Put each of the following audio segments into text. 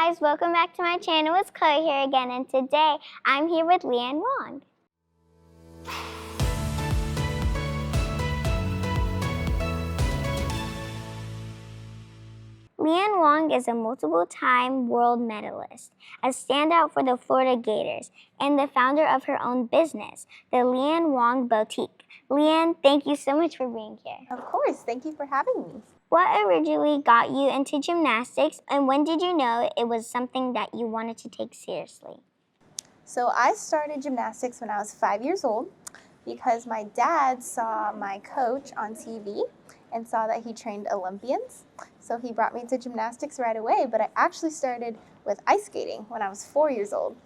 guys, welcome back to my channel. It's Chloe here again, and today I'm here with Leanne Wong. Leanne Wong is a multiple-time world medalist, a standout for the Florida Gators, and the founder of her own business, the Leanne Wong Boutique. Leanne, thank you so much for being here. Of course, thank you for having me. What originally got you into gymnastics, and when did you know it was something that you wanted to take seriously? So I started gymnastics when I was 5 years old because my dad saw my coach on TV and saw that he trained Olympians. So he brought me to gymnastics right away, but I actually started with ice skating when I was 4 years old.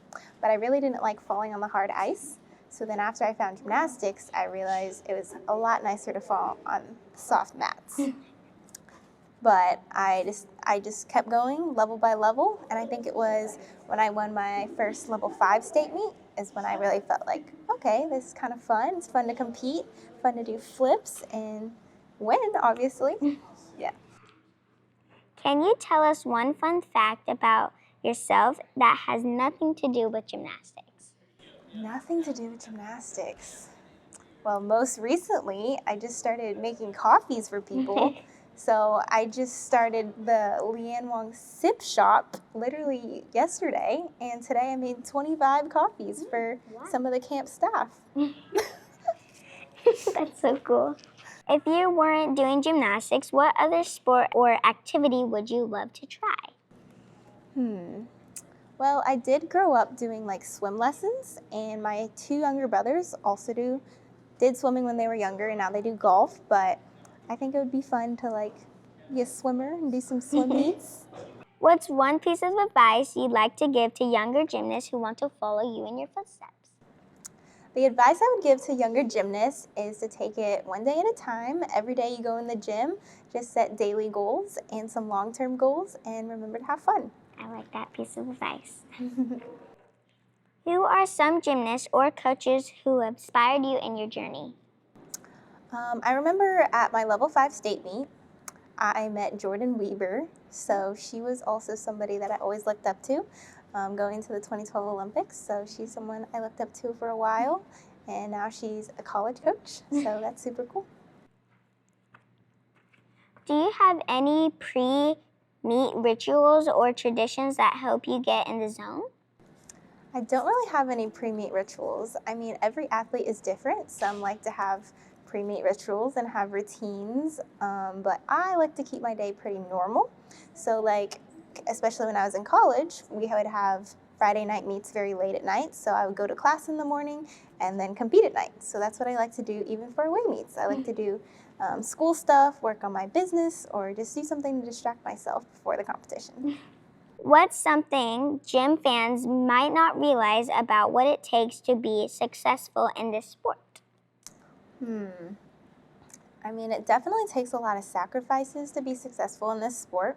But I really didn't like falling on the hard ice. So then after I found gymnastics, I realized it was a lot nicer to fall on soft mats. But I just kept going level by level, and I think it was when I won my first level 5 state meet is when I really felt like, okay, this is kind of fun. It's fun to compete, fun to do flips and win, obviously. Yeah. Can you tell us one fun fact about yourself that has nothing to do with gymnastics? Nothing to do with gymnastics. Well, most recently, I just started making coffees for people. So I just started the Leanne Wong Sip Shop literally yesterday, and today I made 25 coffees for some of the camp staff. That's so cool. If you weren't doing gymnastics, what other sport or activity would you love to try? Well, I did grow up doing like swim lessons, and my 2 younger brothers also did swimming when they were younger, and now they do golf, but I think it would be fun to like be a swimmer and do some swim meets. What's one piece of advice you'd like to give to younger gymnasts who want to follow you in your footsteps? The advice I would give to younger gymnasts is to take it one day at a time. Every day you go in the gym, just set daily goals and some long-term goals, and remember to have fun. I like that piece of advice. Who are some gymnasts or coaches who inspired you in your journey? I remember at my level 5 state meet, I met Jordan Weber. So she was also somebody that I always looked up to going to the 2012 Olympics. So she's someone I looked up to for a while, and now she's a college coach. So that's super cool. Do you have any pre-meet rituals or traditions that help you get in the zone? I don't really have any pre-meet rituals. I mean, every athlete is different. Some like to have pre-meet rituals and have routines, but I like to keep my day pretty normal. So like, especially when I was in college, we would have Friday night meets very late at night, so I would go to class in the morning and then compete at night. So that's what I like to do even for away meets. I like to do school stuff, work on my business, or just do something to distract myself before the competition. What's something gym fans might not realize about what it takes to be successful in this sport? I mean, it definitely takes a lot of sacrifices to be successful in this sport.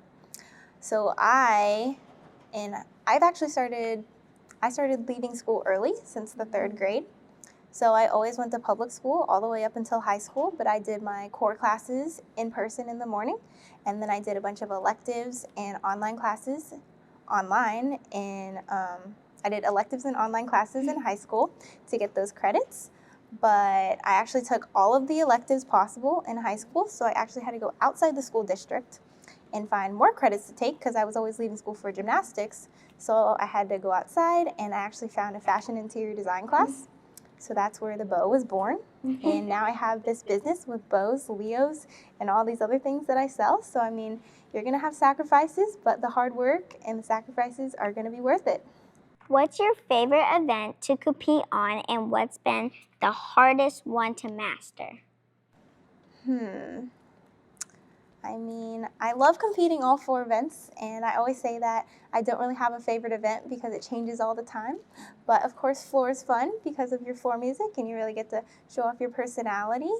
So I've actually started leaving school early since the 3rd grade. So I always went to public school all the way up until high school, but I did my core classes in person in the morning, and then I did a bunch of electives and online classes online, and I did electives and online classes in high school to get those credits. But I actually took all of the electives possible in high school, so I actually had to go outside the school district and find more credits to take because I was always leaving school for gymnastics. So I had to go outside, and I actually found a fashion interior design class. So that's where the bow was born. And now I have this business with bows, Leos, and all these other things that I sell. So I mean, you're gonna have sacrifices, but the hard work and the sacrifices are gonna be worth it. What's your favorite event to compete on, and what's been the hardest one to master? I mean, I love competing all 4 events, and I always say that I don't really have a favorite event because it changes all the time. But of course, floor is fun because of your floor music, and you really get to show off your personality.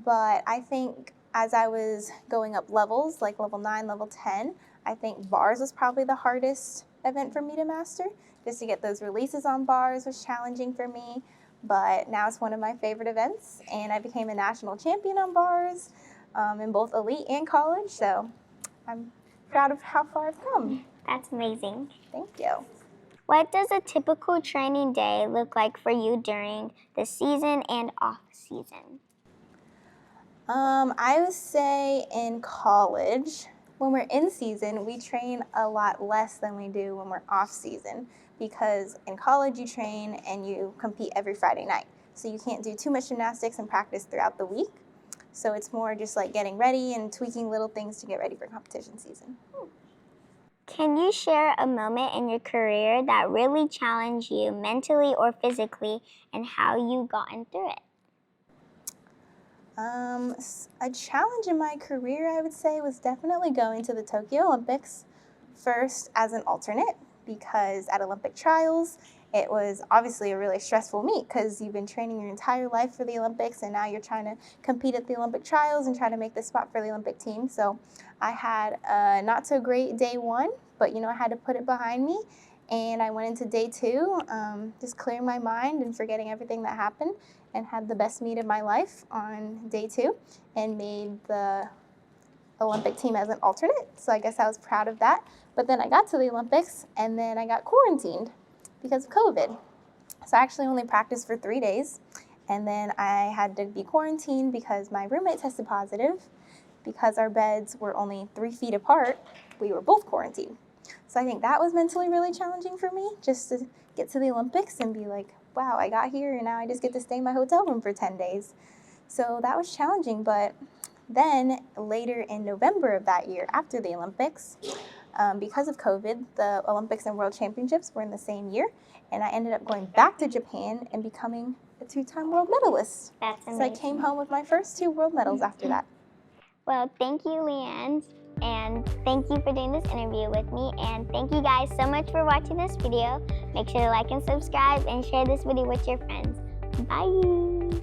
But I think as I was going up levels, like level 9, level 10, I think bars was probably the hardest event for me to master. Just to get those releases on bars was challenging for me. But now it's one of my favorite events, and I became a national champion on bars in both elite and college, so I'm proud of how far I've come. That's amazing. Thank you. What does a typical training day look like for you during the season and off season? I would say in college, when we're in season, we train a lot less than we do when we're off season, because in college you train and you compete every Friday night. So you can't do too much gymnastics and practice throughout the week. So it's more just like getting ready and tweaking little things to get ready for competition season. Can you share a moment in your career that really challenged you mentally or physically and how you gotten through it? A challenge in my career, I would say, was definitely going to the Tokyo Olympics first as an alternate, because at Olympic trials, it was obviously a really stressful meet because you've been training your entire life for the Olympics and now you're trying to compete at the Olympic trials and try to make the spot for the Olympic team. So I had a not so great day one, but I had to put it behind me. And I went into day two, just clearing my mind and forgetting everything that happened, and had the best meet of my life on day two and made the Olympic team as an alternate. So I guess I was proud of that. But then I got to the Olympics and then I got quarantined because of COVID. So I actually only practiced for 3 days. And then I had to be quarantined because my roommate tested positive. Because our beds were only 3 feet apart, we were both quarantined. So I think that was mentally really challenging for me, just to get to the Olympics and be like, wow, I got here and now I just get to stay in my hotel room for 10 days. So that was challenging. But then later in November of that year, after the Olympics, because of COVID, the Olympics and World Championships were in the same year, and I ended up going back to Japan and becoming a 2-time world medalist. That's amazing. So I came home with my first 2 world medals after that. Well, thank you, Leanne, and thank you for doing this interview with me, and thank you guys so much for watching this video. Make sure to like and subscribe and share this video with your friends. Bye!